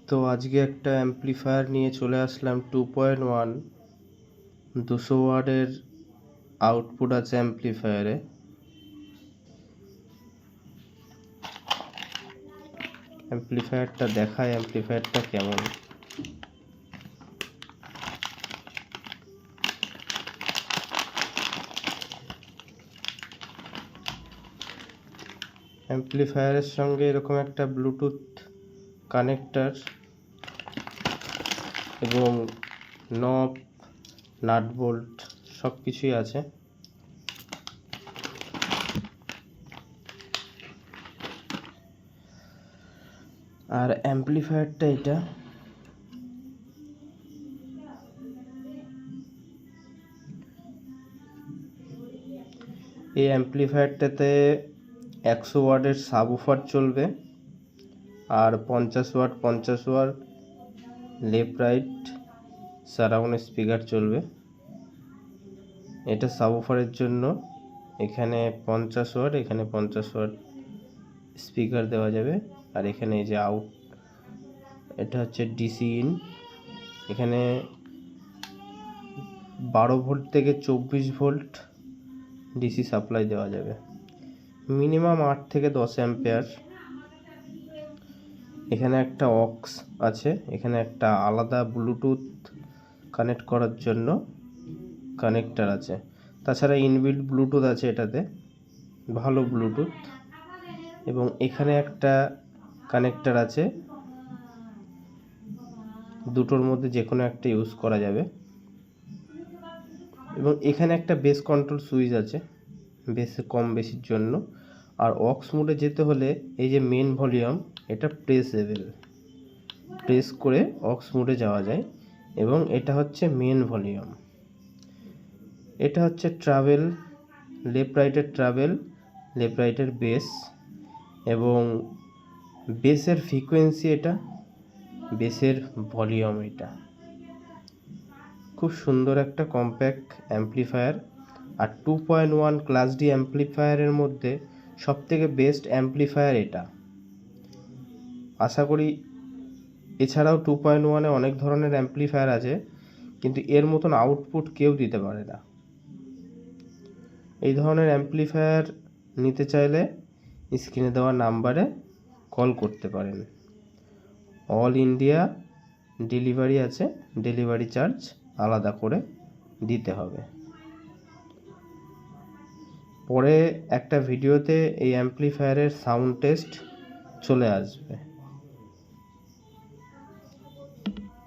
তো আজকে একটা অ্যাম্প্লিফায়ার নিয়ে চলে আসলাম 2.1 200 ওয়াটের আউটপুট আছে অ্যাম্প্লিফায়ারে। অ্যাম্প্লিফায়ারটা দেখায় অ্যাম্প্লিফায়ারটা কেমন। অ্যাম্প্লিফায়ারের সঙ্গে এরকম একটা ব্লুটুথ কানেক্টর এবং নব, নাট বোল্ট সব কিছুই আছে। আর অ্যাম্প্লিফায়ারটা এটা এই অ্যাম্প্লিফায়ারটাতে 100 ওয়াটের সাবউফার চলবে আর 50 watt left right surround speaker চলবে। এটা সাবউফারের জন্য। এখানে 50 ওয়াট, এখানে 50 ওয়াট স্পিকার দেওয়া যাবে। আর এখানে এই যে আউট, এটা হচ্ছে ডিসি ইন। এখানে 12 ভোল্ট থেকে 24 ভোল্ট ডিসি সাপ্লাই দেওয়া যাবে। মিনিমাম 8 থেকে 10 অ্যাম্পিয়ার। এখানে একটা অক্স আছে, এখানে একটা আলাদা ব্লুটুথ কানেক্ট করার জন্য কানেক্টর আছে। তাছাড়া ইনবিল্ট ব্লুটুথ আছে এটাতে, ভালো ব্লুটুথ। এবং এখানে একটা কানেক্টর আছে, দুটোর মধ্যে যে কোনো একটা ইউজ করা যাবে। এবং এখানে একটা বেস কন্ট্রোল সুইচ আছে, বেস কম বেশির জন্য। আর অক্স মোডে যেতে হলে এই যে মেন ভলিউম, এটা প্রেস করে অক্স মোডে যাওয়া যায়। এবং এটা হচ্ছে মেন ভলিউম। এটা হচ্ছে ট্রাভেল, লেফট রাইটের ট্রাভেল, লেফট রাইটের বেস এবং বেসের ফ্রিকোয়েন্সি, এটা বেসের ভলিউম। এটা খুব সুন্দর একটা কম্প্যাক্ট অ্যাম্প্লিফায়ার। আর 2.1 ক্লাস ডি অ্যাম্প্লিফায়ারের মধ্যে সবথেকে বেস্ট অ্যাম্প্লিফায়ার এটা। আশা করি এছাড়াও 2.1-এ অনেক ধরনের অ্যাম্প্লিফায়ার আছে, কিন্তু এর মতন আউটপুট কেউ দিতে পারে না। এই ধরনের অ্যাম্প্লিফায়ার নিতে চাইলে স্ক্রিনে দেওয়া নাম্বারে কল করতে পারেন। অল ইন্ডিয়া ডেলিভারি আছে, ডেলিভারি চার্জ আলাদা করে দিতে হবে। পরে একটা ভিডিওতে এই অ্যাম্প্লিফায়ারের সাউন্ড টেস্ট চলে আসবে।